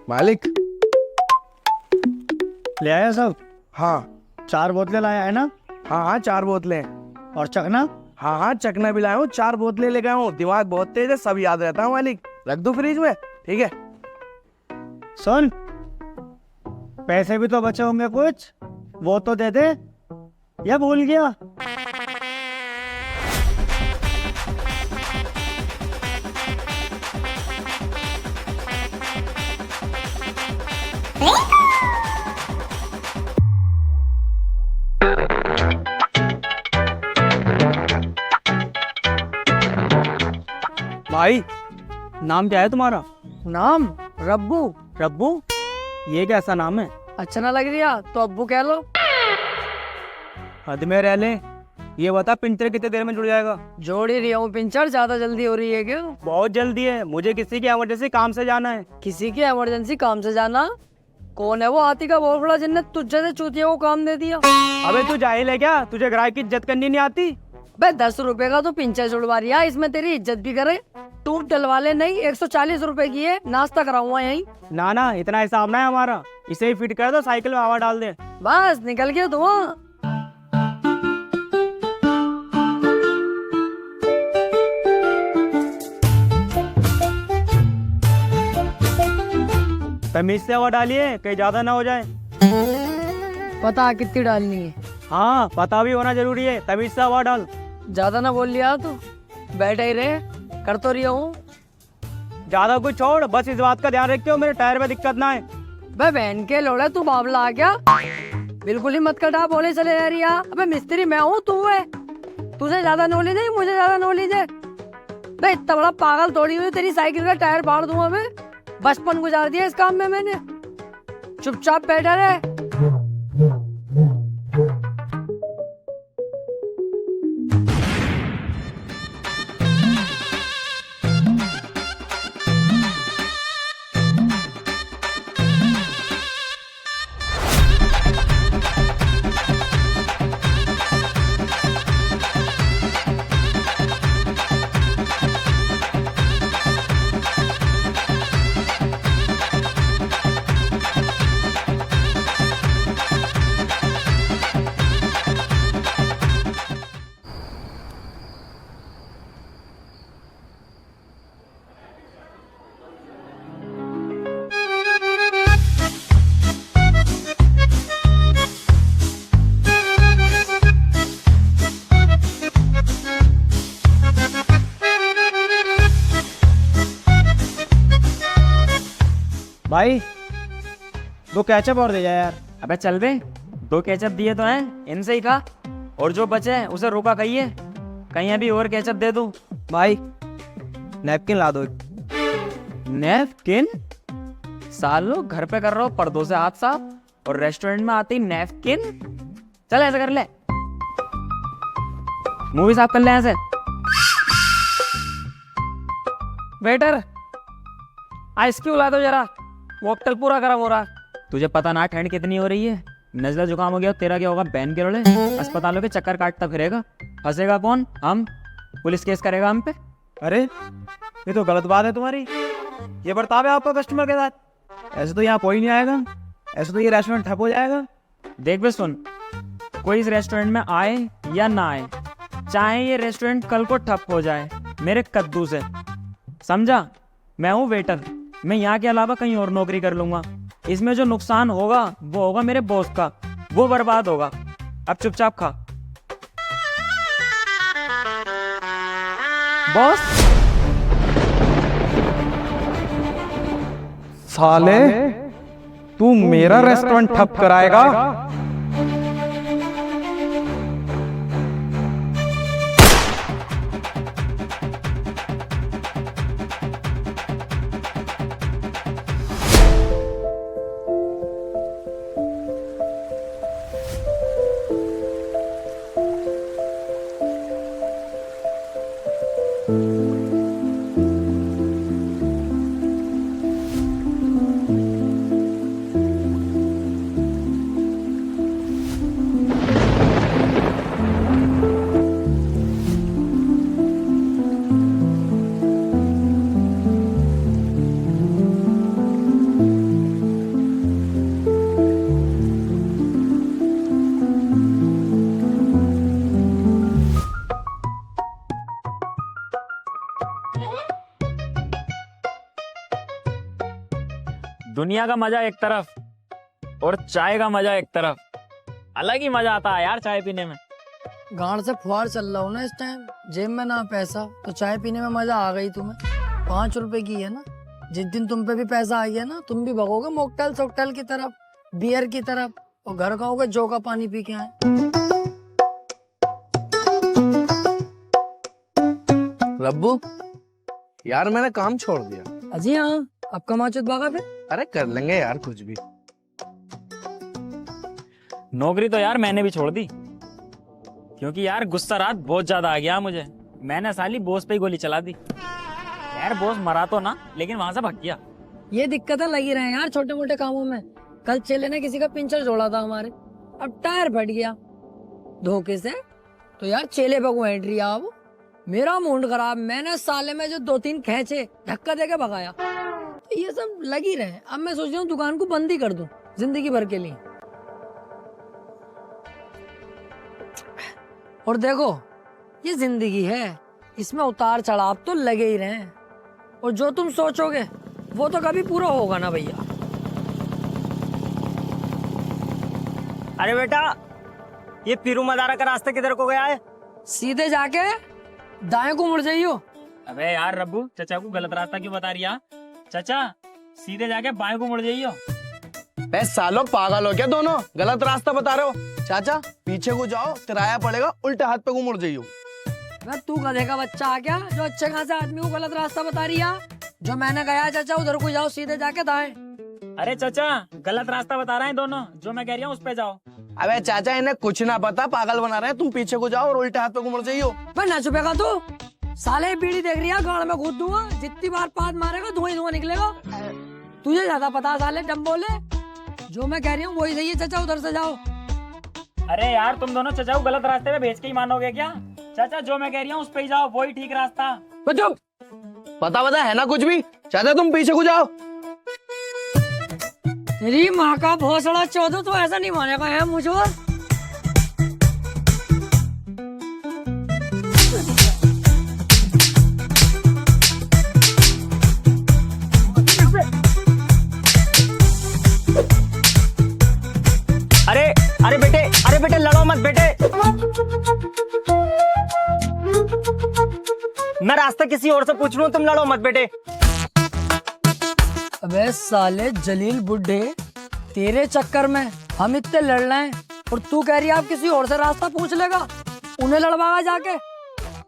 मालिक। ले आया सब? हाँ 4 बोतलें लाया है ना? हाँ हाँ 4 बोतलें। और चखना? हाँ हाँ चखना भी लाया हूँ, 4 बोतलें लेके आया हूँ। दिमाग बहुत तेज है, सब याद रहता है मालिक। रख दो फ्रिज में, ठीक है। सुन, पैसे भी तो बचे होंगे कुछ, वो तो दे दे। या भूल गया? भाई, नाम क्या है तुम्हारा? नाम रब्बू। रब्बू? ये कैसा नाम है? अच्छा ना लग रहा तो अब्बू कह लो। हद में रह ले। ये बता पिंचर कितने देर में जुड़ जाएगा? जोड़ ही रही हूँ पिंचर, ज्यादा जल्दी हो रही है क्यों? बहुत जल्दी है, मुझे किसी की इमरजेंसी काम से जाना है। किसी की इमरजेंसी काम से जाना? कौन है वो हाथी का बहुत बड़ा जिन्ने तुझ जैसे चूतिया को काम दे दिया? अबे तू जाहिल है क्या? तुझे ग्राहक की इज्जत करनी नहीं आती? बे 10 रुपए का तो पिंचर जुड़वा रिया, इसमें तेरी इज्जत भी करे। टूब डलवा ले, नहीं 140 रुपए की है, नाश्ता कराऊंगा यहीं। ना ना, इतना हिसाब ना है हमारा। इसे ही फिट कर दो, साइकिल में हवा डाल दे। बस निकल गया धुआं। तमीज से हवा डालिए, कहीं ज्यादा ना हो जाए। पता कितनी डालनी है? हाँ, पता भी होना जरूरी है। तमीज से हवा डाल। ज्यादा ना बोल लिया तू, बैठे ही रहे, कर तो रही हूँ। ज्यादा कुछ छोड़, बस इस बात का ध्यान रखियो मेरे टायर में दिक्कत ना है। बे बहन के लोड़े, तू बावला आ गया? बिल्कुल ही मत कटा, बोले चले जा रही है। अबे मिस्त्री मैं हूँ, तू है। तुझे ज्यादा नॉलेज है, मुझे ज्यादा नॉलेज है। बे इतना बड़ा पागल थोड़ी हुई, तेरी साइकिल का टायर फाड़ दूंगा मैं। बचपन गुजार दिया इस काम में मैंने। चुपचाप बैठा रहे। भाई 2 केचप और दे जा यार। अबे चल बे, 2 केचप दिए तो हैं, इनसे ही खा। और जो बचे हैं उसे रोका कहिए, कहीं अभी और केचप दे दूं। भाई नैपकिन ला दो। नैपकिन? सालो घर पे कर रहा हो पर्दों से हाथ साफ, और रेस्टोरेंट में आती नैपकिन? चल ऐसा कर ले, मुंह भी साफ कर ले ऐसे। वेटर, आइस क्यूब ला दो जरा, मॉकटेल पूरा गर्म हो रहा। तुझे पता ना ठंड कितनी हो रही है? नजला जुकाम हो गया, तेरा क्या होगा? बैन के रोले अस्पतालों के चक्कर काटता फिरेगा। फंसेगा कौन? हम। पुलिस केस करेगा हम पे। अरे ये तो गलत बात है तुम्हारी। ये बर्ताव है आपका कस्टमर के साथ? ऐसे तो यहाँ कोई नहीं आएगा, ऐसे तो ये रेस्टोरेंट ठप हो जाएगा। देख बे सुन, कोई इस रेस्टोरेंट में आए या ना आए, चाहे ये रेस्टोरेंट कल को ठप हो जाए, मेरे कद्दू से, समझा? मैं हूँ वेटर, मैं यहाँ के अलावा कहीं और नौकरी कर लूंगा। इसमें जो नुकसान होगा वो होगा मेरे बॉस का, वो बर्बाद होगा। अब चुपचाप खा। बॉस साले तू मेरा रेस्टोरेंट ठप कराएगा? दुनिया का मजा एक तरफ और चाय का मजा एक तरफ। अलग ही मजा आता है यार चाय पीने में। गांड से फुहार चल रहा हूँ ना इस टाइम, जेब में ना पैसा, तो चाय पीने में मजा आ गई तुम्हें। 5 रुपए की है ना, जिस दिन तुम पे भी पैसा आ गया ना, तुम भी भगोगे मोकटेल सोकटेल की तरफ, बियर की तरफ, और घर कहोगे जो का पानी पी के आए। रब्बू यार मैंने काम छोड़ दिया। अजी हाँ, आपका माचुत भागा फिर? अरे कर लेंगे यार कुछ भी। नौकरी तो यार मैंने भी छोड़ दी, क्योंकि यार गुस्सा रात बहुत ज्यादा आ गया मुझे। मैंने साली बॉस पे ही गोली चला दी। यार बॉस मरा तो ना, लेकिन वहां से भाग गया। ये दिक्कतें लगी रहे यार छोटे मोटे कामों में। कल चेले ने किसी का पिंचर जोड़ा था हमारे, अब टायर फट गया धोखे से, तो यार चेले पे को एंट्री अब मेरा मूड खराब। मैंने साले में जो 2-3 खींचे धक्का देके भगाया। तो ये सब लगी रहे। अब मैं सोच रहा हूँ दुकान को बंद ही कर दूं जिंदगी भर के लिए। और देखो ये जिंदगी है, इसमें उतार चढ़ाव तो लगे ही रहे, और जो तुम सोचोगे वो तो कभी पूरा होगा ना भैया। अरे बेटा, ये पीरू मदारा का रास्ता किधर को गया है? सीधे जाके दाएं को मुड़ जाइयो। अबे यार रब्बू, चाचा को गलत रास्ता क्यों बता रही है? चाचा सीधे जाके बाएं को मुड़ जाइयो। बे सालो पागल हो क्या दोनों, गलत रास्ता बता रहे हो। चाचा पीछे को जाओ, किराया पड़ेगा, उल्टे हाथ पे को मुड़ जाइयो। तू गधे का बच्चा आ गया जो अच्छे खासे आदमी को गलत रास्ता बता रही है। जो मैंने कहा चाचा उधर को जाओ, सीधे जाके दाएं। अरे चाचा गलत रास्ता बता रहे हैं दोनों, जो मैं कह रही हूँ उस पे जाओ। अबे चाचा इन्हें कुछ ना पता, पागल बना रहे हैं। तुम पीछे को जाओ और उल्टे हाथ पे को मुड़ जाइयो। ना छुपेगा तू, साले बीड़ी देख रही है, गाड़ में कूद दूंगा। जितनी बार पाद मारेगा धुआं ही धुआं निकलेगा। तुझे ज्यादा पता साले डम बोले। जो मैं कह रही हूँ वही सही है चाचा, उधर से जाओ। अरे यार तुम दोनों चाचा को गलत रास्ते पे भेज के ही मानोगे क्या? चाचा जो मैं कह रही हूँ उस पे ही जाओ, वही ठीक रास्ता। चुप, पता है ना कुछ भी। चाचा तुम पीछे को जाओ। तेरी माँ का भोसड़ा चौदह, तो ऐसा नहीं मानेगा है मुझे। अरे बेटे लड़ो मत बेटे, मैं रास्ता किसी और से पूछ लूं, तुम लड़ो मत बेटे। अबे साले जलील बुड्ढे, तेरे चक्कर में हम इतने लड़ रहे हैं और तू कह रही है आप किसी और से रास्ता पूछ लेगा। उन्हें लड़वागा जाके,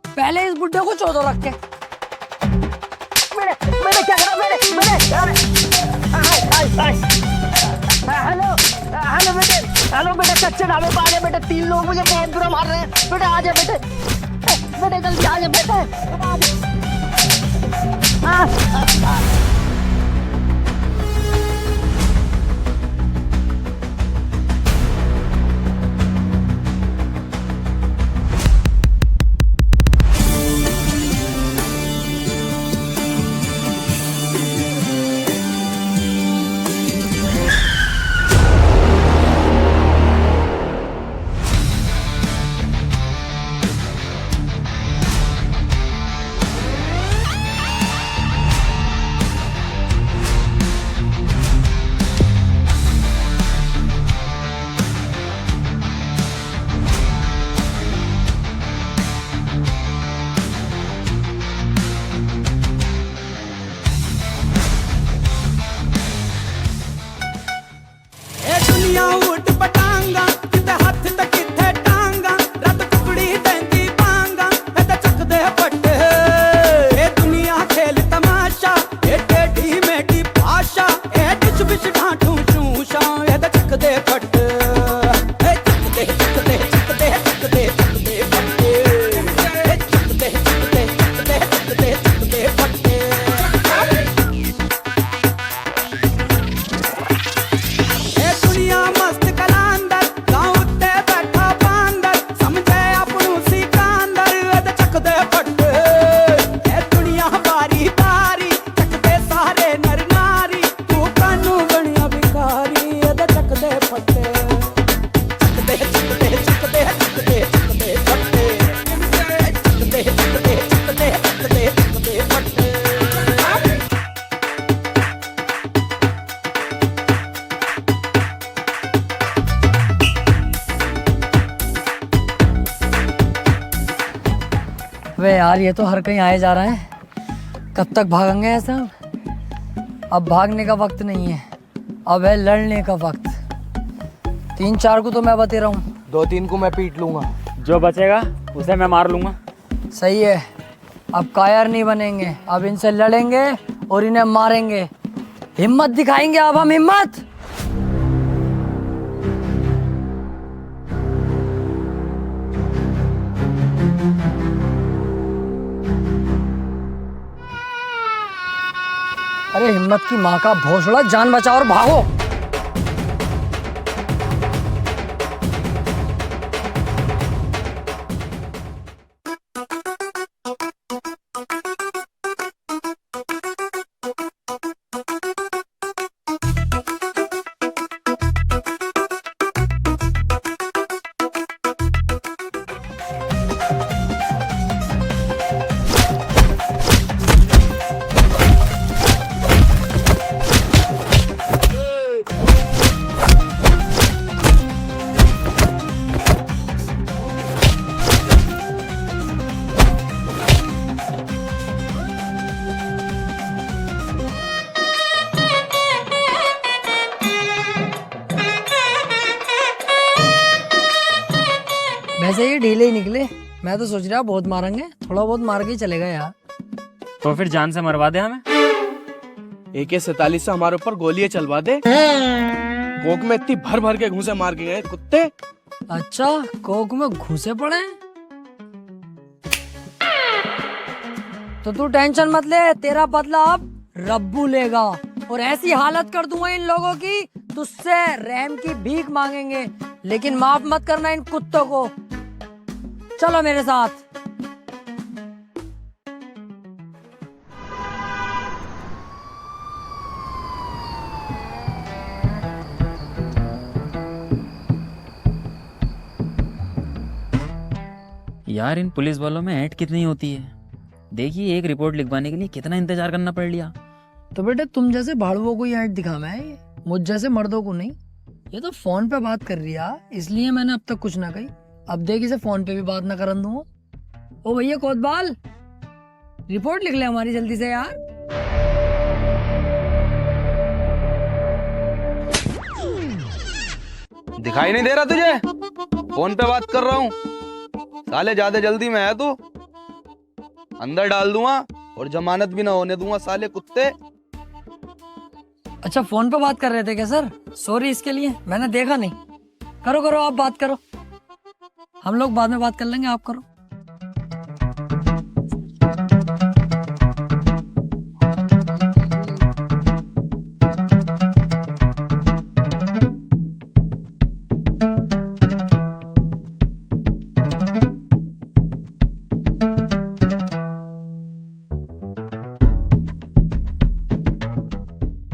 पहले इस बुड्ढे को चौदह रख के। मेरे क्या करा हेलो बेटे, हेलो बेटे, कच्चे ढाबे पे आ गए बेटे। 3 लोग मुझे बहुत बुरा मार रहे हैं बेटे। आ जा बेटे, बेटे जल्दी आ जा बेटे। यार, ये तो हर कहीं आए जा रहे हैं। कब तक भागेंगे ऐसा? अब भागने का वक्त नहीं है, अब है लड़ने का वक्त। 3-4 को तो मैं बते रहा हूँ। 2-3 को मैं पीट लूंगा। जो बचेगा उसे मैं मार लूंगा। सही है, अब कायर नहीं बनेंगे, अब इनसे लड़ेंगे और इन्हें मारेंगे। हिम्मत दिखाएंगे अब हम, हिम्मत। अरे हिम्मत की माँ का भोसड़ा, जान बचाओ और भागो। वैसे ये ढीले ही निकले, मैं तो सोच रहा बहुत मारेंगे, थोड़ा बहुत मार के ही चलेगा यार। तो फिर जान से मरवा दे हमें। AK-47 से हमारे ऊपर गोलियां चलवा दे। कोक में इतनी भर भर के घूंसे मार के गए कुत्ते। अच्छा, कोक में घुसे पड़े हैं? तो तू टेंशन मत ले, तेरा बदला अब रब्बू लेगा। और ऐसी हालत कर दूंगा इन लोगों की, तुझसे रहम की भीख मांगेंगे, लेकिन माफ मत करना इन कुत्तों को। चलो मेरे साथ। यार इन पुलिस वालों में ऐड कितनी होती है। देखिए, एक रिपोर्ट लिखवाने के लिए कितना इंतजार करना पड़ लिया। तो बेटे तुम जैसे भाड़ुओं को ही ऐड दिखाना है, ये मुझ जैसे मर्दों को नहीं। ये तो फोन पे बात कर रही है, इसलिए मैंने अब तक कुछ ना कही। अब देख इसे फोन पे भी बात ना करन दूंगा। ओ भैया कोतवाल, रिपोर्ट लिख ले हमारी जल्दी से यार। दिखाई नहीं दे रहा तुझे? फोन पे बात कर रहा हूँ। साले ज्यादा जल्दी में है तू, अंदर डाल दूंगा और जमानत भी ना होने दूंगा साले कुत्ते। अच्छा, फोन पे बात कर रहे थे क्या सर? सॉरी इसके लिए, मैंने देखा नहीं। करो करो, आप बात करो, हम लोग बाद में बात कर लेंगे, आप करो।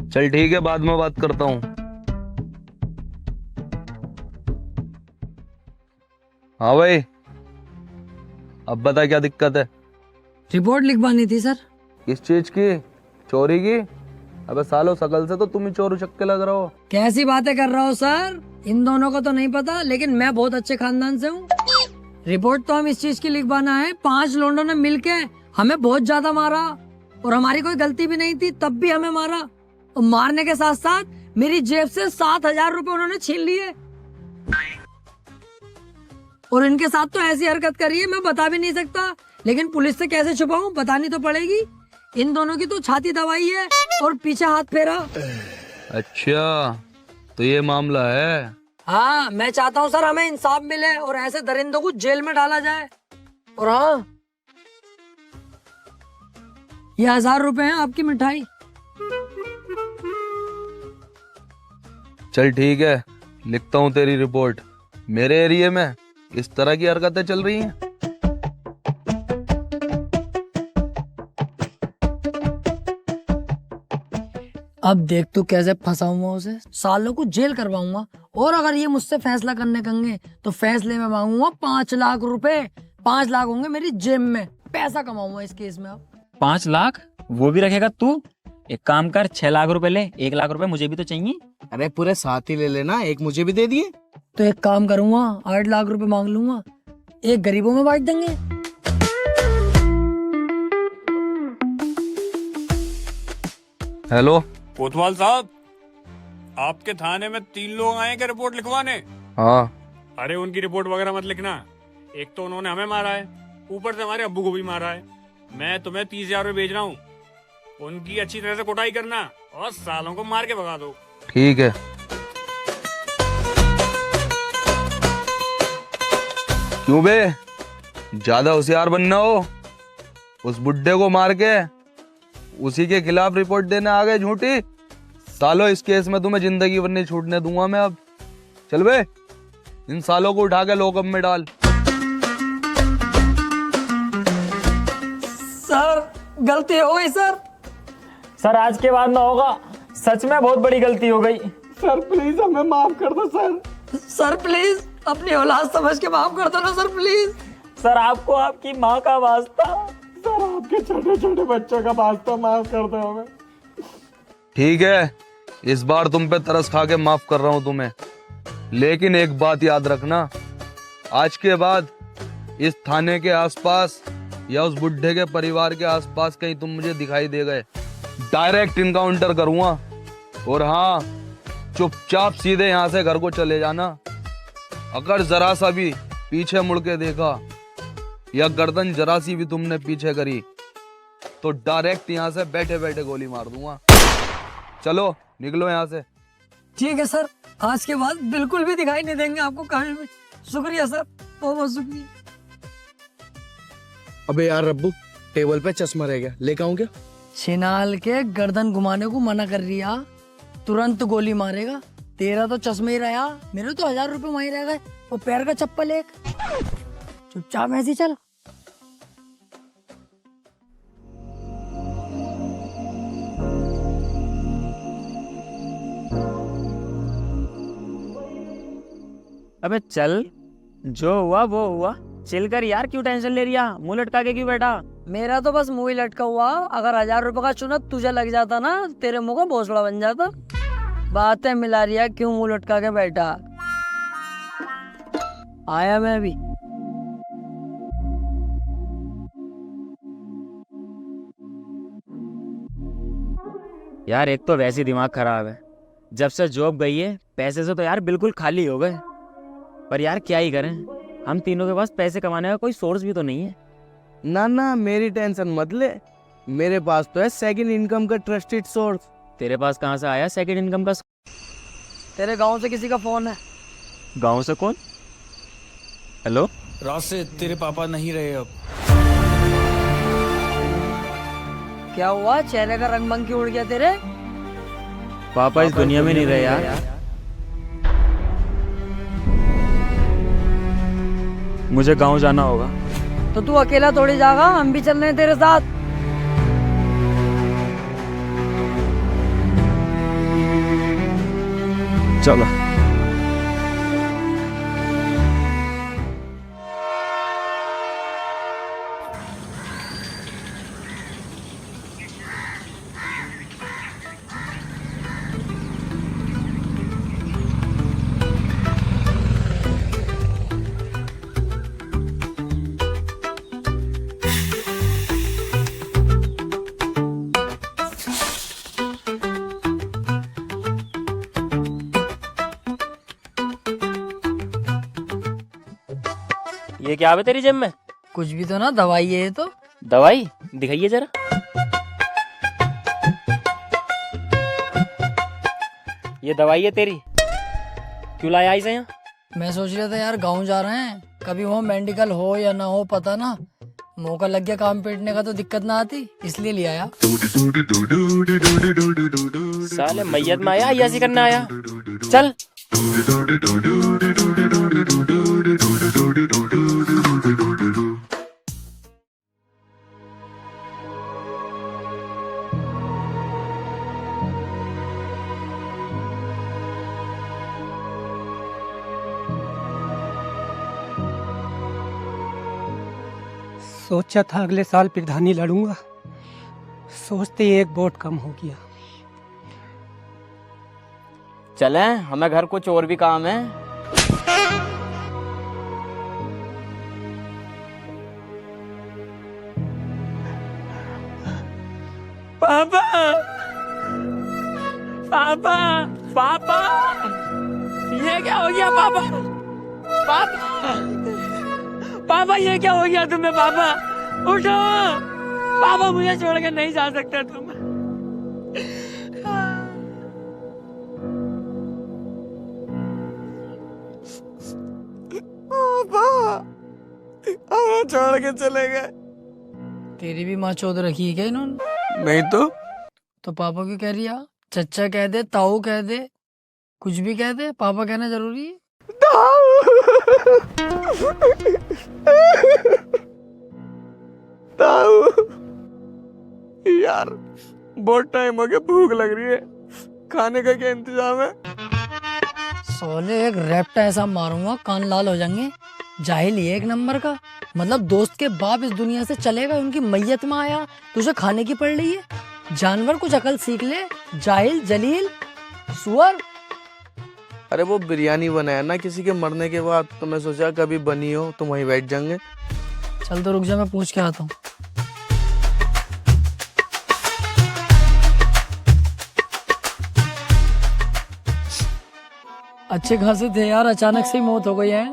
चल ठीक है, बाद में बात करता हूँ। हाँ भाई, अब बता क्या दिक्कत है? रिपोर्ट लिखवानी थी सर। किस चीज की? चोरी की? अबे सालो, शकल से तो तुम ही चोर उचक्के लग रहे हो। कैसी बातें कर रहा हो सर? इन दोनों को तो नहीं पता, लेकिन मैं बहुत अच्छे खानदान से हूँ। रिपोर्ट तो हम इस चीज की लिखवाना है, 5 लोगों ने मिलके हमें बहुत ज्यादा मारा और हमारी कोई गलती भी नहीं थी, तब भी हमें मारा। और मारने के साथ साथ मेरी जेब से 7,000 रुपए उन्होंने छीन लिए। और इनके साथ तो ऐसी हरकत करी है मैं बता भी नहीं सकता, लेकिन पुलिस से कैसे छुपाऊं, बतानी तो पड़ेगी। इन दोनों की तो छाती दबाई है और पीछे हाथ फेरा। अच्छा, तो ये मामला है? हाँ, मैं चाहता हूँ सर हमें इंसाफ मिले और ऐसे दरिंदों को जेल में डाला जाए। और हाँ, ये 1,000 रुपए हैं आपकी मिठाई। चल ठीक है, लिखता हूँ तेरी रिपोर्ट। मेरे एरिया में इस तरह की हरकतें चल रही हैं। अब देख तू कैसे फंसाऊंगा उसे, सालों को जेल करवाऊंगा। और अगर ये मुझसे फैसला करने कहेंगे तो फैसले में मांगूंगा 5 लाख रुपए। 5 लाख होंगे मेरी जेब में, पैसा कमाऊंगा इस केस में। अब 5 लाख वो भी रखेगा तू? एक काम कर, 6 लाख रुपए ले, 1 लाख रुपए मुझे भी तो चाहिए। अरे पूरे 7 ही ले लेना, एक मुझे भी दे दिए। तो एक काम करूंगा, 8 लाख रुपए मांग लूंगा, एक गरीबों में बांट देंगे। हेलो। कोतवाल साहब, आपके थाने में 3 लोग आए हैं रिपोर्ट लिखवाने। हाँ। अरे उनकी रिपोर्ट वगैरह मत लिखना। एक तो उन्होंने हमें मारा है, ऊपर से हमारे अब्बू को भी मारा है। मैं तुम्हें 30,000 रुपये भेज रहा हूँ, उनकी अच्छी तरह से कुटाई करना और सालों को मार के भगा दो। ठीक है। क्यों बे, ज्यादा होशियार बनना हो, उस बुड्ढे को मार के उसी के खिलाफ रिपोर्ट देने आ गए झूठी। सालो इस केस में तुम्हें जिंदगी भर नहीं छूटने दूंगा मैं अब। चल बे, इन सालों को उठा के लॉकअप में डाल। सर गलती हो गई सर। सर आज के बाद ना होगा, सच में बहुत बड़ी गलती हो गई। सर प्लीज हमें माफ कर दो सर। सर प्लीज अपनी औलाद समझ के माफ कर दो ना सर प्लीज। सर आपको आपकी माँ का वास्ता। सर आपके छोटे छोटे बच्चों का वास्ता माफ कर दो हमें। ठीक है, इस बार तुम पे तरस खा के माफ कर रहा हूं तुम्हें, लेकिन एक बात याद रखना, आज के बाद इस थाने के आसपास या उस बुड्ढे के परिवार के आसपास कहीं तुम मुझे दिखाई दे गए, डायरेक्ट इनकाउंटर करूंगा। और हाँ, चुपचाप सीधे यहाँ से घर को चले जाना। अगर जरा सा भी पीछे मुड़ के देखा या गर्दन जरा सी भी तुमने पीछे करी तो डायरेक्ट यहाँ से बैठे बैठे गोली मार दूंगा। चलो निकलो यहाँ से। ठीक है सर, आज के बाद बिल्कुल भी दिखाई नहीं देंगे आपको कहीं भी। शुक्रिया सर, बहुत बहुत शुक्रिया। अबे यार रब्बू, टेबल पे चश्मा रह गया, लेके आऊं क्या? छिनाल के गर्दन घुमाने को मना कर रही है, तुरंत गोली मारेगा। तेरा तो चश्मे ही रहा, मेरे तो 1000 रुपए वहीं रह गए। वो पैर का चप्पल एक, चुपचाप ऐसे चल। अबे चल, जो हुआ वो हुआ, चिल कर यार। क्यों टेंशन ले रिया, मुंह लटका के क्यों बैठा? मेरा तो बस मुंह ही लटका हुआ। अगर 1000 रुपए का चुनत तुझे लग जाता ना, तेरे मुंह का भोसड़ा बन जाता। बातें मिला रिया, क्यों मुंह लटका के बैठा? आया मैं अभी। यार एक तो वैसे ही दिमाग खराब है, जब से जॉब गई है पैसे से तो यार बिल्कुल खाली हो गए। पर यार क्या ही करें, हम तीनों के पास पैसे कमाने का कोई सोर्स भी तो नहीं है। ना ना, मेरी टेंशन मत ले, मेरे पास तो है सेकंड इनकम का ट्रस्टेड सोर्स। तेरे पास कहाँ से आया सेकंड इनकम का? तेरे गांव से किसी का फोन है? गांव से कौन? हेलो। रात से तेरे पापा नहीं रहे अब। क्या हुआ, चेहरे का रंग मंग क्यों उड़ गया तेरे? पापा इस दुनिया में नहीं रहे यार। मुझे गांव जाना होगा। तो तू अकेला थोड़ी जाएगा, हम भी चल रहे हैं तेरे साथ। चलो। ये क्या है तेरी जेब में? कुछ भी तो ना, दवाई है ये तो। दवाई दिखाइए जरा। ये दवाई है तेरी, क्यों लाया इसे यहाँ? मैं सोच रहा था यार गांव जा रहे हैं, कभी वो मेडिकल हो या ना हो पता ना, मौका लग गया काम पेटने का तो दिक्कत ना आती, इसलिए ले आया। साले मैयत में आया ऐसी करना आया। चल। सोचा था अगले साल प्रधानी लड़ूंगा, सोचते ही एक वोट कम हो गया। चले, हमें घर कुछ और भी काम है। पापा। पापा पापा, ये क्या हो गया पापा? पापा पापा, ये क्या हो गया तुम्हें? पापा उठो, पापा मुझे छोड़ के नहीं जा सकते तुम। छोड़ के चले गए। तेरी भी माँ चौध रखी है क्या इन्होंने? नहीं तो पापा क्यों कह रही है? चच्चा कह दे, ताऊ कह दे, कुछ भी कह दे, पापा कहना जरूरी है? यार बहुत टाइम हो गया, भूख लग रही है, खाने का क्या इंतजाम है? सोले एक रैप्टा ऐसा मारूंगा कान लाल हो जाएंगे। जाहिल ही है एक नंबर का। मतलब दोस्त के बाप इस दुनिया से चलेगा, उनकी मैयत में आया, तुझे खाने की पड़ रही है। जानवर कुछ अकल सीख ले, जाहिल जलील सुअर। अरे वो बिरयानी बनाया ना किसी के मरने के बाद, तो मैं सोचा कभी बनी हो तो वहीं बैठ जाएंगे। चल तो रुक जा, मैं पूछ के आता हूँ। अच्छे खासे थे यार, अचानक से ही मौत हो गई है।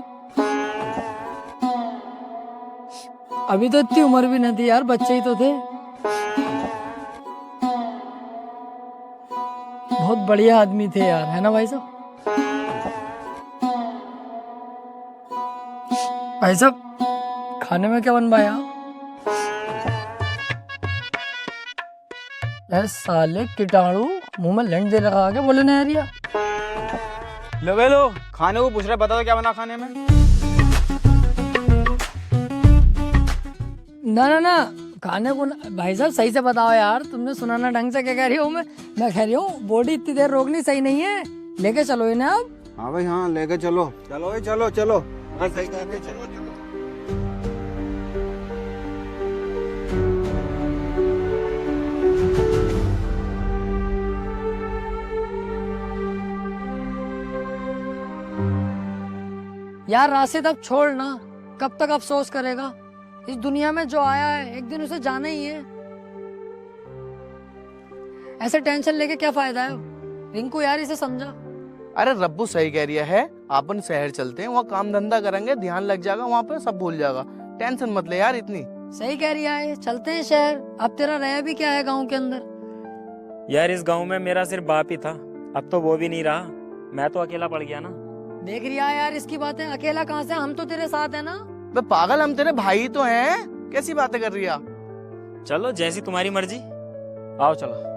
अभी तो इतनी उम्र भी नहीं थी यार, बच्चे ही तो थे। बहुत बढ़िया आदमी थे यार, है ना भाई साहब? भाई साहब खाने में क्या बनवाया? ऐ साले कीटाणु, मुंह में लंड दे लगा के बोले ना यार। लो खाने को पूछ रहे, बता दो क्या बना खाने में? ना खाने को भाई साहब सही से बताओ यार, तुमने सुना ना ढंग से क्या कह रही हूँ मैं कह रही हूँ बॉडी इतनी देर रोकनी सही नहीं है, लेके चलो इन्हें अब। हाँ भाई हाँ, लेके चलो चलो चलो। हाँ सही कह रहे, चलो। यार राशिद अब छोड़ ना, कब तक अफसोस करेगा? इस दुनिया में जो आया है एक दिन उसे जाना ही है। ऐसे टेंशन लेके क्या फायदा है? रिंकू यार इसे समझा। अरे रब्बू सही कह रही है, अपन शहर चलते हैं, वहाँ काम धंधा करेंगे, ध्यान लग जाएगा, वहाँ पे सब भूल जाएगा। टेंशन मत ले यार इतनी। सही कह रही है, चलते हैं शहर। अब तेरा रह भी क्या है गाँव के अंदर? यार इस गांव में मेरा सिर्फ बाप ही था, अब तो वो भी नहीं रहा, मैं तो अकेला पड़ गया ना। देख रिया यार इसकी बातें, अकेला कहाँ से, हम तो तेरे साथ है ना। बे पागल, हम तेरे भाई तो हैं, कैसी बातें कर रही है? चलो जैसी तुम्हारी मर्जी, आओ चलो।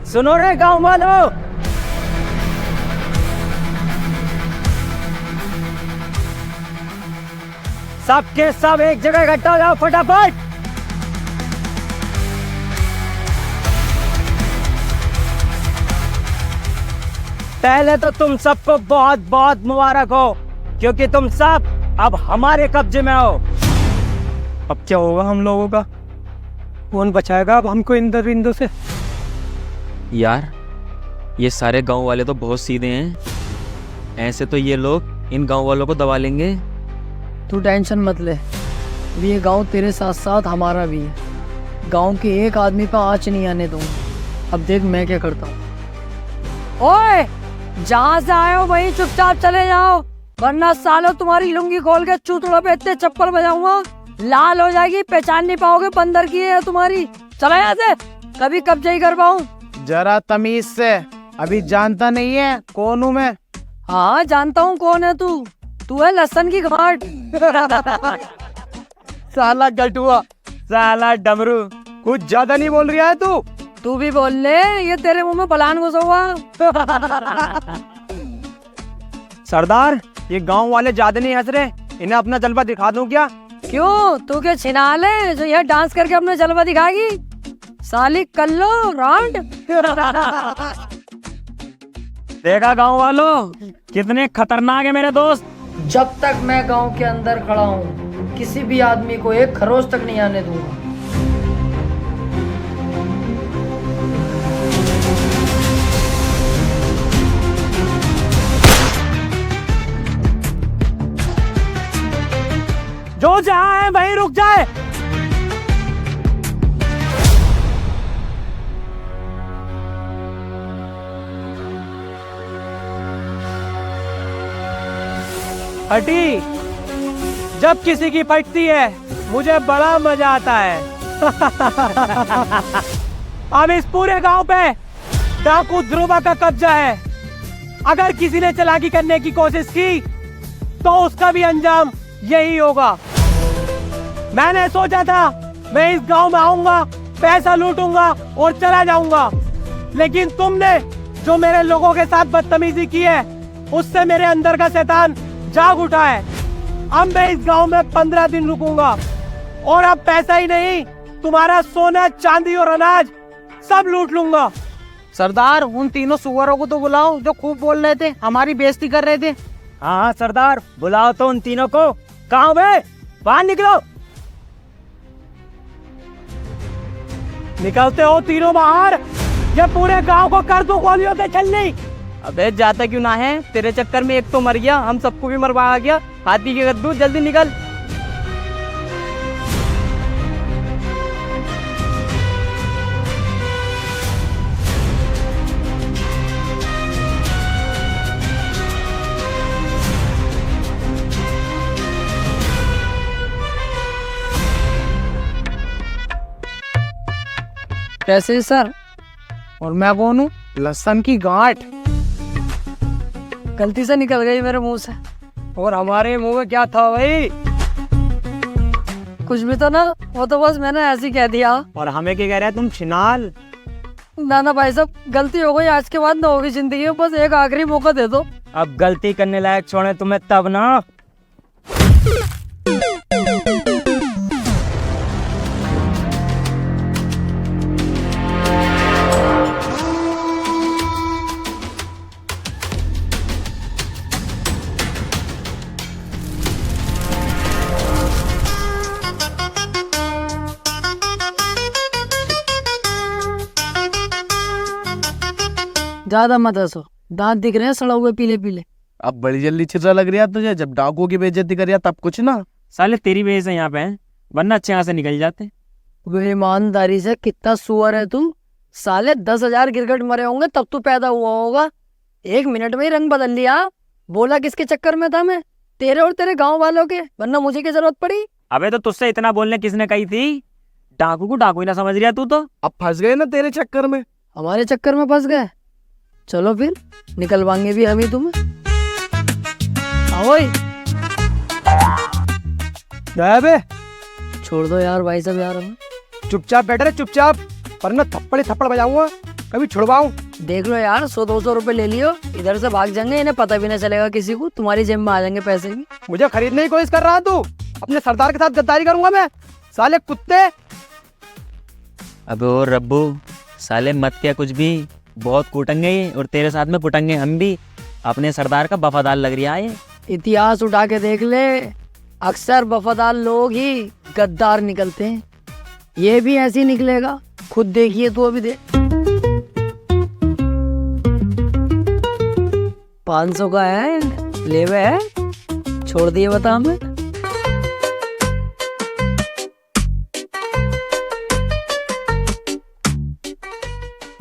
सुनो रे गाँव वालों, सबके सब एक जगह इकट्ठा हो जाओ फटाफट। पहले तो तुम सबको बहुत बहुत मुबारक हो, क्योंकि तुम सब अब हमारे कब्जे में हो। अब क्या होगा हम लोगों का? कौन बचाएगा अब हमको इन दरिंदों से? यार ये सारे गांव वाले तो बहुत सीधे हैं, ऐसे तो ये लोग इन गांव वालों को दबा लेंगे। तू टेंशन मत ले, अभी ये गांव तेरे साथ साथ हमारा भी है। गांव के एक आदमी पे आँच नहीं आने दूंगा। अब देख मैं क्या करता हूँ। ओए, जहाँ से आए हो वहीं चुपचाप चले जाओ, वरना सालों तुम्हारी लुंगी खोल के चूतड़ों पे इतने चप्पल बजाऊंगा, लाल हो जाएगी, पहचान नहीं पाओगे बंदर की है तुम्हारी। चला यहाँ से, कभी कब्जा ही कर पाऊँ। जरा तमीज से, अभी जानता नहीं है कौन हूँ मैं। हाँ जानता हूँ कौन है तू। तू है लहसन की गांठ। साला गटुआ, साला डमरू, कुछ ज्यादा नहीं बोल रहा है तू? तू भी बोल ले, ये तेरे मुंह में बलान घुसा हुआ। सरदार, ये गांव वाले ज्यादा नहीं हंस रहे, इन्हें अपना जलवा दिखा दूं क्या? क्यों, तू क्या छिनाल है जो यह डांस करके अपना जलवा दिखाएगी? साली कल्लो राउंड। देखा गांव वालों, कितने खतरनाक है मेरे दोस्त। जब तक मैं गांव के अंदर खड़ा हूँ, किसी भी आदमी को एक खरोच तक नहीं आने दूंगा। जो जहाँ है वहीं रुक जाए। हटी, जब किसी की फटती है मुझे बड़ा मजा आता है। अब इस पूरे गांव पे डाकू ध्रुवा का कब्जा है। अगर किसी ने चालाकी करने की कोशिश की तो उसका भी अंजाम यही होगा। मैंने सोचा था मैं इस गांव में आऊंगा, पैसा लूटूंगा और चला जाऊंगा, लेकिन तुमने जो मेरे लोगों के साथ बदतमीजी की है उससे मेरे अंदर का शैतान जाग उठा है। अब मैं इस गांव में 15 दिन रुकूंगा और अब पैसा ही नहीं, तुम्हारा सोना चांदी और अनाज सब लूट लूंगा। सरदार, उन तीनों सुअरों को तो बुलाओ जो खूब बोल रहे थे, हमारी बेइज्जती कर रहे थे। हाँ सरदार, बुलाओ तो उन तीनों को। कहाँ बे, बाहर निकलो। निकलते हो तीनों बाहर, ये पूरे गांव को कर दो गोलियों से छलनी। अबे जाता क्यों ना है, तेरे चक्कर में एक तो मर गया, हम सबको भी मरवा गया। हाथी के गद्दू, जल्दी निकल। कैसे सर? और मैं कौन हूँ? लहसन की गांठ। गलती से निकल गई मेरे मुंह से। और हमारे मुंह में क्या था भाई? कुछ भी तो ना, वो तो बस मैंने ऐसे ही कह दिया। और हमें क्या कह रहा है तुम छिनाल? ना ना भाई साहब, गलती हो गई, आज के बाद ना होगी जिंदगी में, बस एक आखिरी मौका दे दो। अब गलती करने लायक छोड़े तुम्हें तब ना। ज्यादा मत हंसो, दांत दिख रहे हैं सड़ा हुए पीले पीले। अब बड़ी जल्दी चिर्रा लग रही है तुझे, जब डाकुओं की बेइज्जती करिया तब कुछ ना। साले तेरी वजह से यहाँ पे हैं, वरना अच्छे यहाँ से निकल जाते। वे ईमानदारी से, कितना सुअर है तू। साले 10,000 गिरगिट मरे होंगे तब तू पैदा हुआ होगा। 1 मिनट में ही रंग बदल लिया। बोला किसके चक्कर में था मैं? तेरे और तेरे गाँव वालों के, वरना मुझे की जरूरत पड़ी। अबे तो तुझसे इतना बोलने किसने कही थी? डाकू को डाकू ही ना समझ रहा तू तो। अब फंस गए ना तेरे चक्कर में। हमारे चक्कर में फंस गए? चलो फिर निकलवाएंगे भी हम ही तुम्हें। आओ गया बे? छोड़ दो यार भाई साहब, यार हमें चुपचाप बैठे रहे, चुपचाप, वरना थप्पड़ ही थप्पड़ बजाऊंगा, कभी छुड़वाऊं। देख लो यार, 100-200 रुपए ले लियो, इधर से भाग जाएंगे, इन्हें पता भी नहीं चलेगा किसी को, तुम्हारी जेब में आ जाएंगे पैसे भी। मुझे खरीदने की कोशिश कर रहा तू? अपने सरदार के साथ गद्दारी करूंगा मैं, साले कुत्ते। अबे ओ रब्बू, साले मत क्या कुछ भी, बहुत कूटेंगे ये, और तेरे साथ में कुटेंगे हम भी। अपने सरदार का वफादार लग रहा है। इतिहास उठा के देख ले, अक्सर वफादार लोग ही गद्दार निकलते हैं। ये भी ऐसे ही निकलेगा, खुद देखिए तो अभी देख। 500 का है, ले वे है, छोड़ दिए बता हमें।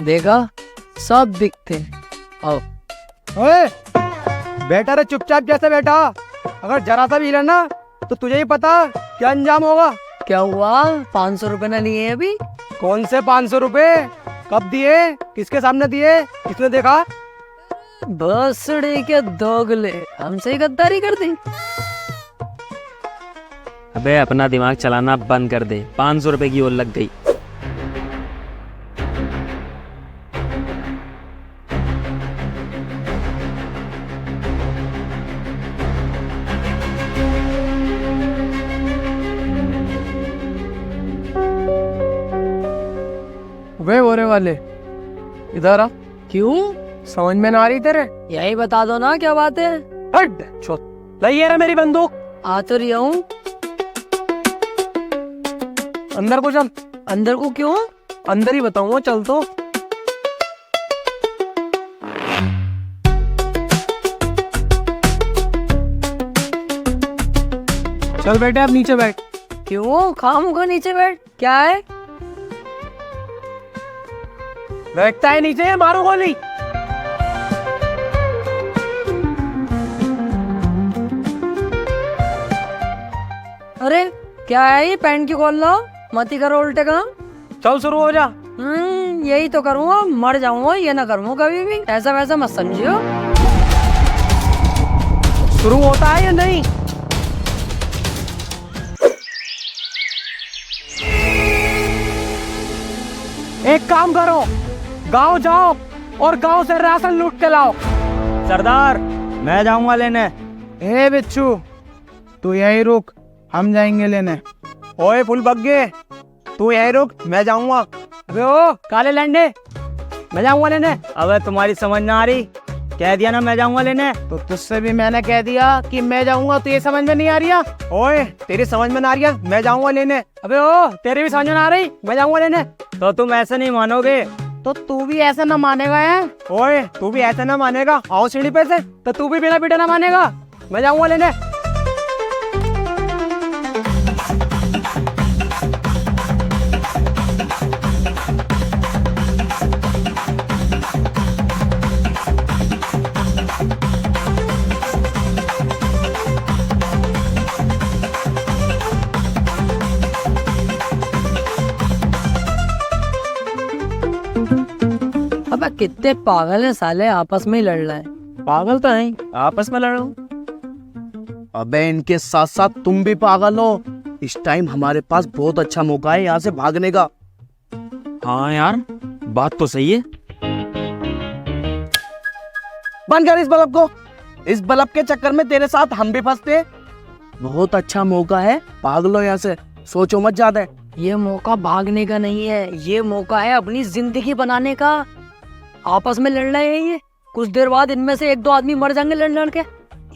देखा, सब दिखते। आओ। ओए, बेटा रे चुपचाप जैसे बैठा। अगर जरा सा भी हिला ना तो तुझे ही पता क्या अंजाम होगा। क्या हुआ? 500 रुपए ना लिए अभी? कौन से 500 रुपए? कब दिए? किसके सामने दिए? किसने देखा? बसड़े के दोगले, हमसे ही गद्दारी कर दी। अबे अपना दिमाग चलाना बंद कर दे, 500 रुपए की ओर लग गई। वे होने वाले इधर आ। क्यों? समझ में ना आ रही तेरे? यही बता दो ना क्या बात है। हट छोड़। लाइए रे मेरी बंदूक। आ तो रही हूँ। अंदर को चल। अंदर को क्यों? अंदर ही बताऊंगा, चल तो। चल बेटे अब नीचे बैठ। क्यों? खामोखा नीचे बैठ। क्या है? बैठता है नीचे, मारो गोली। अरे क्या है ये? पैंट की खोल लो, मत ही करो उल्टे काम। चल शुरू हो जा। यही तो करूँगा, मर जाऊंगा, ये ना करूँगा कभी भी। ऐसा वैसा मत समझियो। शुरू होता है या नहीं? एक काम करो, गांव जाओ और गांव से राशन लूट के लाओ। सरदार, मैं जाऊंगा लेने। ए बिच्छू, तू यही रुक, हम जाएंगे लेने। ओए फुल बग्गे, तू यही रुक, मैं जाऊंगा। अबे ओ काले लंडे, मैं जाऊंगा लेने। अबे तुम्हारी समझ ना आ रही, कह दिया ना मैं जाऊंगा लेने। तो तुझसे भी मैंने कह दिया कि मैं जाऊंगा, तो ये समझ में नहीं आ रही है? ओए तेरी समझ में ना आ रही है, मैं जाऊंगा लेने। अबे ओ तेरी भी समझ में ना आ रही, मैं जाऊंगा लेने। तो तुम ऐसे नहीं मानोगे। तो तू भी ऐसे ना मानेगा है? ओए तू भी ऐसे ना मानेगा, आओ सीढ़ी पे से। तो तू भी बिना पीटे ना मानेगा, मैं जाऊंगा लेने। अबे कितने पागल है साले, आपस में ही लड़ रहे हैं। पागल तो नहीं, आपस में लड़ो। अबे इनके साथ साथ तुम भी पागल हो। इस टाइम हमारे पास बहुत अच्छा मौका है यहाँ से भागने का। हाँ यार, बात तो सही है। बंद कर इस बल्ब को। इस बल्ब के चक्कर में तेरे साथ हम भी फंसते। बहुत अच्छा मौका है, भाग लो यहाँ से, सोचो मत ज्यादा। ये मौका भागने का नहीं है, ये मौका है अपनी जिंदगी बनाने का। आपस में लड़ रहे हैं ये, कुछ देर बाद इनमें से 1-2 आदमी मर जाएंगे लड़ लड़ के।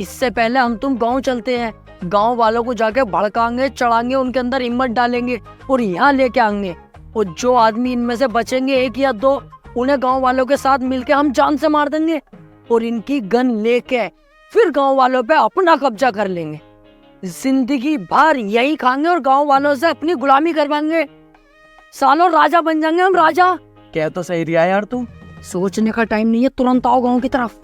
इससे पहले हम तुम गांव चलते हैं, गांव वालों को जाके भड़काएंगे, चढ़ाएंगे, उनके अंदर हिम्मत डालेंगे और यहाँ लेके आएंगे। और जो आदमी इनमें से बचेंगे 1 या 2, उन्हें गांव वालों के साथ मिलके हम जान से मार देंगे और इनकी गन लेके फिर गांव वालों पे अपना कब्जा कर लेंगे। जिंदगी भर यही खाएंगे और गांव वालों से अपनी गुलामी करवाएंगे। सालों राजा बन जाएंगे हम, राजा। क्या तो सही रिया यार तू। सोचने का टाइम नहीं है, तुरंत आओ गांव की तरफ।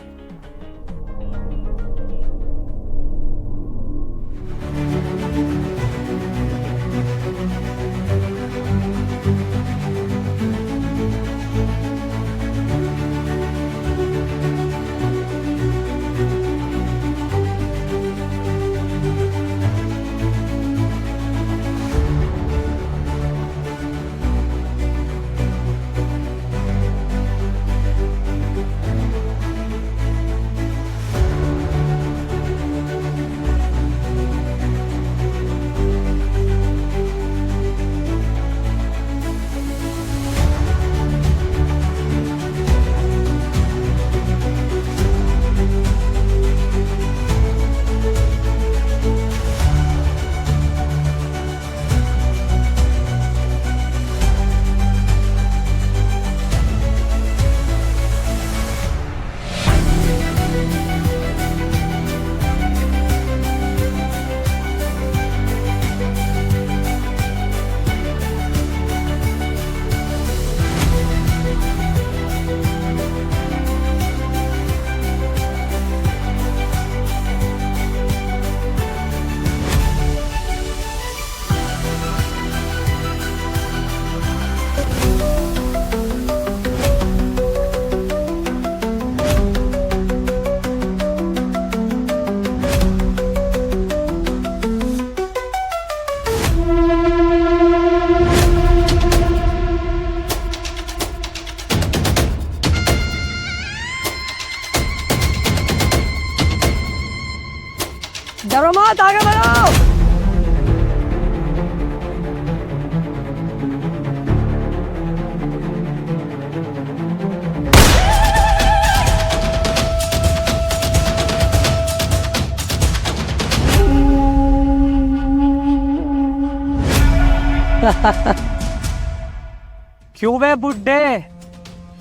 क्यों बे बुड्ढे,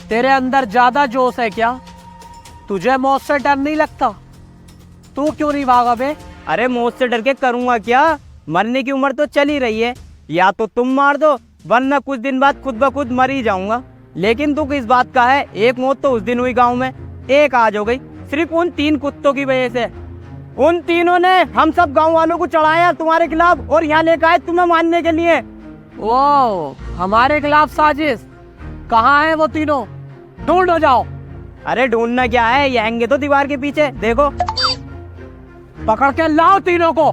तेरे अंदर ज्यादा जोश है क्या? तुझे मौत से डर नहीं लगता? तू क्यों नहीं भागा बे? अरे मौत से डर के करूंगा क्या? मरने की उम्र तो चल ही रही है, या तो तुम मार दो वरना कुछ दिन बाद खुद ब खुद मर ही जाऊंगा। लेकिन दुख इस बात का है, एक मौत तो उस दिन हुई गांव में, एक आज हो गई, सिर्फ उन 3 कुत्तों की वजह से। उन तीनों ने हम सब गांव वालों को चढ़ाया तुम्हारे खिलाफ और यहाँ लेकर आए तुम्हें मारने के लिए। ओ, हमारे खिलाफ साजिश? कहाँ है वो तीनों? ढूंढो जाओ। अरे ढूंढना क्या है, ये हैंगे तो दीवार के पीछे, देखो। पकड़ के लाओ तीनों को।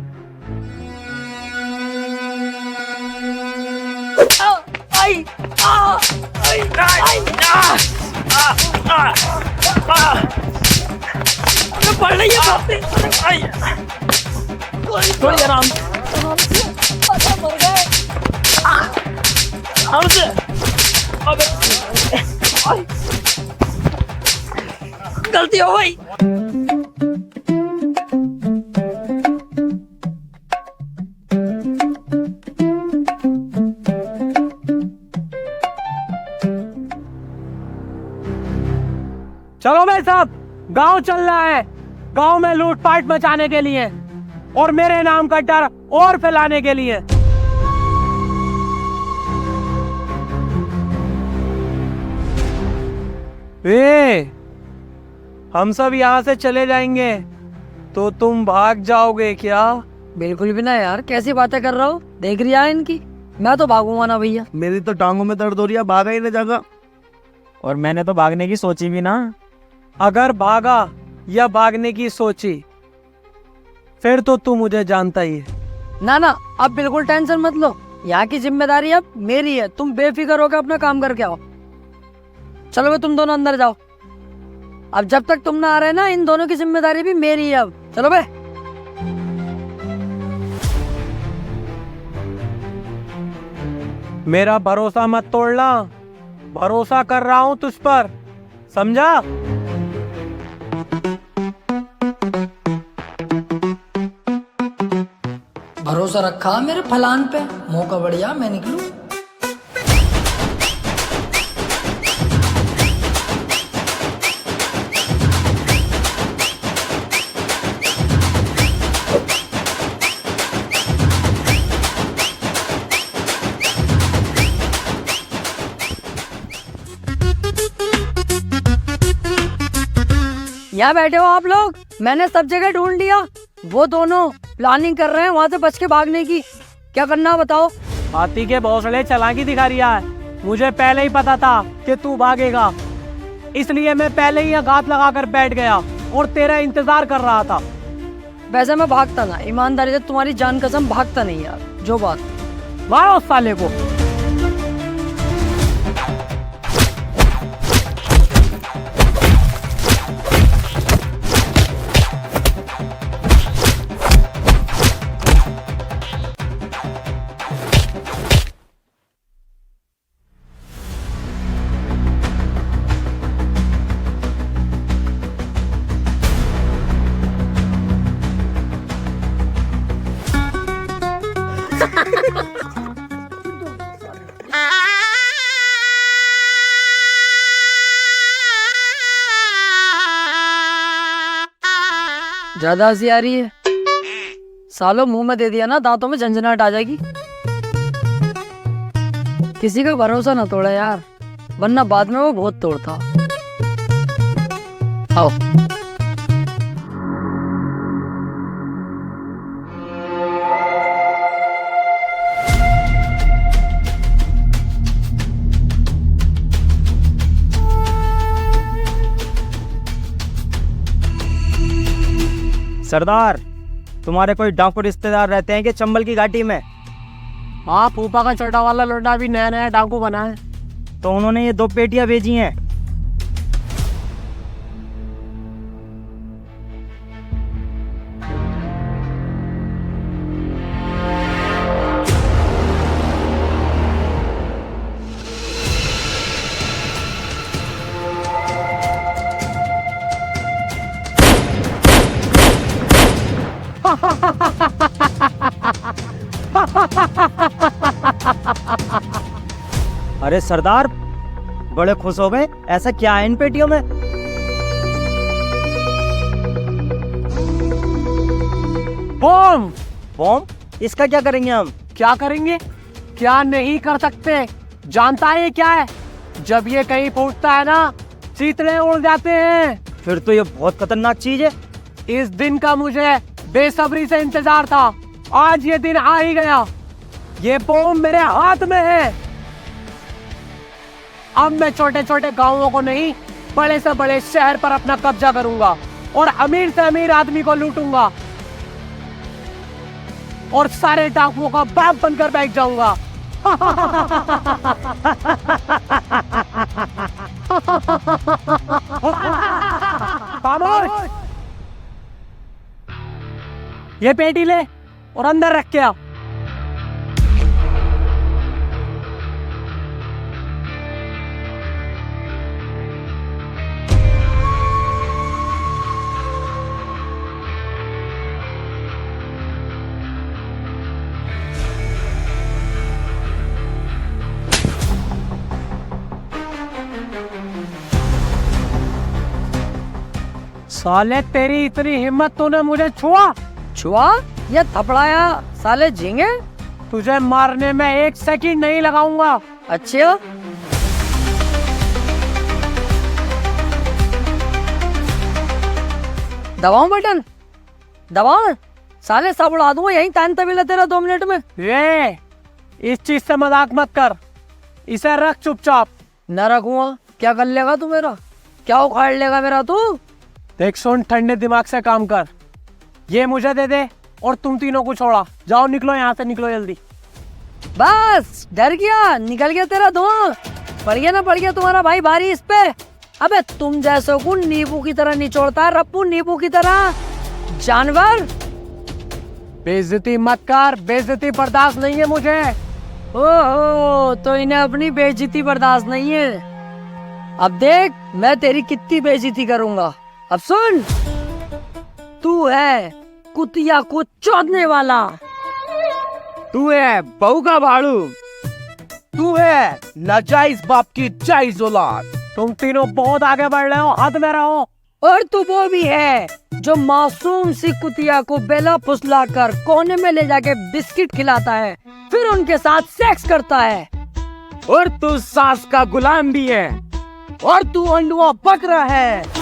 गलती हो गई। चलो भाई साहब, गांव चल रहा है, गांव में लूटपाट मचाने के लिए और मेरे नाम का डर और फैलाने के लिए। हम सब यहाँ से चले जाएंगे तो तुम भाग जाओगे क्या? बिल्कुल भी ना यार, कैसी बातें कर रहा हो? देख रही है इनकी, मैं तो भागूंगा ना भैया। मेरी तो टांगों में दर्द हो रही है, भागा ही नहीं जाएगा। और मैंने तो भागने की सोची भी ना। अगर भागा या भागने की सोची फिर तो तू मुझे जानता ही है। ना ना, अब बिल्कुल टेंशन मत लो, यहाँ की जिम्मेदारी अब मेरी है, तुम बेफिक्र होकर अपना काम करके आओ। चलो भाई, तुम दोनों अंदर जाओ। अब जब तक तुम ना आ रहे ना, इन दोनों की जिम्मेदारी भी मेरी है अब। चलो भाई। मेरा भरोसा मत तोड़ना, भरोसा कर रहा हूं तुझ पर, समझा? भरोसा रखा मेरे फलान पे, मौका बढ़िया मैं निकलूं। यहाँ बैठे हो आप लोग, मैंने सब जगह ढूंढ लिया। वो दोनों प्लानिंग कर रहे हैं वहां से बच के भागने की। क्या करना बताओ? हाथी के भौसले चालाकी दिखा रिया है। मुझे पहले ही पता था कि तू भागेगा, इसलिए मैं पहले ही घात लगा कर बैठ गया और तेरा इंतजार कर रहा था। वैसे मैं भागता ना, ईमानदारी से तुम्हारी जान कसम भागता नहीं यार। जो बात, मारो उस साले को। ज्यादा हंसी आ रही है? सालों मुंह में दे दिया ना, दांतों में झंझनाहट आ जाएगी। किसी का भरोसा ना तोड़ा यार, वरना बाद में वो बहुत तोड़ता। आओ। सरदार, तुम्हारे कोई डाकू रिश्तेदार रहते हैं कि चंबल की घाटी में? हाँ, फूफा का छोटा वाला लोटा भी नया नया डाकू बना है। तो उन्होंने ये 2 पेटियां भेजी हैं। अरे सरदार, बड़े खुश हो गए, ऐसा क्या है इन पेटियों में? बम। बम? इसका क्या करेंगे हम? क्या करेंगे? क्या नहीं कर सकते? जानता है ये क्या है? जब ये कहीं फूटता है ना, चीतड़े उड़ जाते हैं। फिर तो ये बहुत खतरनाक चीज है। इस दिन का मुझे बेसब्री से इंतजार था। आज ये दिन आ ही गया। ये बम मेरे हाथ में है। अब मैं छोटे छोटे गांवों को नहीं, बड़े से बड़े शहर पर अपना कब्जा करूंगा और अमीर से अमीर आदमी को लूटूंगा और सारे डाकुओं का बाप बनकर बैठ जाऊंगा। खामोश! ये पेटी ले और अंदर रख के आ। साले तेरी इतनी हिम्मत, तूने मुझे छुआ? छुआ या थपड़ाया साले झींगे? तुझे मारने में 1 सेकंड नहीं लगाऊंगा। अच्छा, दबाऊं बटन? दबाऊं? साले सब उड़ा दूंगा यहीं तान तबीला तेरा 2 मिनट में। ये इस चीज से मजाक मत कर, इसे रख चुपचाप। न रखूंगा? क्या कर लेगा तू मेरा? क्या उखाड़ लेगा मेरा तू? देख सुन, ठंडे दिमाग से काम कर। ये मुझे दे दे और तुम तीनों को छोड़ा। जाओ, निकलो यहाँ से, निकलो जल्दी। बस डर गया, निकल गया तेरा धुआं। पड़ गया ना, पड़ गया तुम्हारा भाई भारी इस पे। अबे तुम जैसों को नींबू की तरह निचोड़ता है रप्पू, नींबू की तरह। जानवर, बेइज्जती मत कर, बेइज्जती बर्दाश्त नहीं है मुझे। ओहो, तो इन्हें अपनी बेइज्जती बर्दाश्त नहीं है। अब देख मैं तेरी कितनी बेइज्जती करूंगा। अब सुन, तू है कुतिया को चोदने वाला, तू है बहू का भाड़ू, तू है नाजायज बाप की जायज औलाद। तुम तीनों बहुत आगे बढ़ रहे हो, हाथ में रहो। और तू वो भी है जो मासूम सी कुतिया को बेला फुसला कर कोने में ले जाके बिस्किट खिलाता है, फिर उनके साथ सेक्स करता है। और तू सास का गुलाम भी है, और तू अंडुआ बकरा है।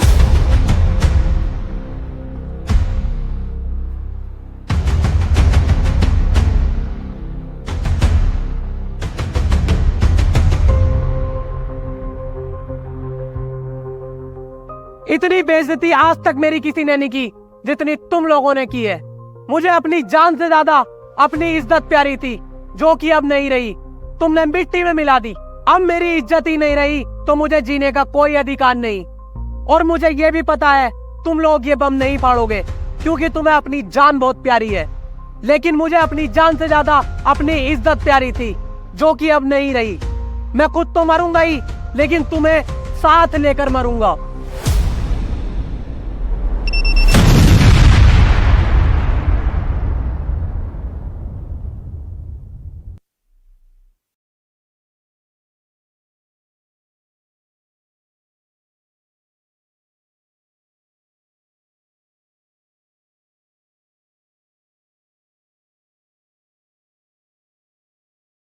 इतनी बेइज्जती आज तक मेरी किसी ने नहीं की जितनी तुम लोगों ने की है। मुझे अपनी जान से ज्यादा अपनी इज्जत प्यारी थी, जो कि अब नहीं रही। तुमने मिट्टी में मिला दी। अब मेरी इज्जत ही नहीं रही तो मुझे जीने का कोई अधिकार नहीं। और मुझे ये भी पता है तुम लोग ये बम नहीं फाड़ोगे, क्योंकि तुम्हें अपनी जान बहुत प्यारी है। लेकिन मुझे अपनी जान से ज्यादा अपनी इज्जत प्यारी थी, जो कि अब नहीं रही। मैं खुद तो मरूंगा ही, लेकिन तुम्हें साथ लेकर मरूंगा।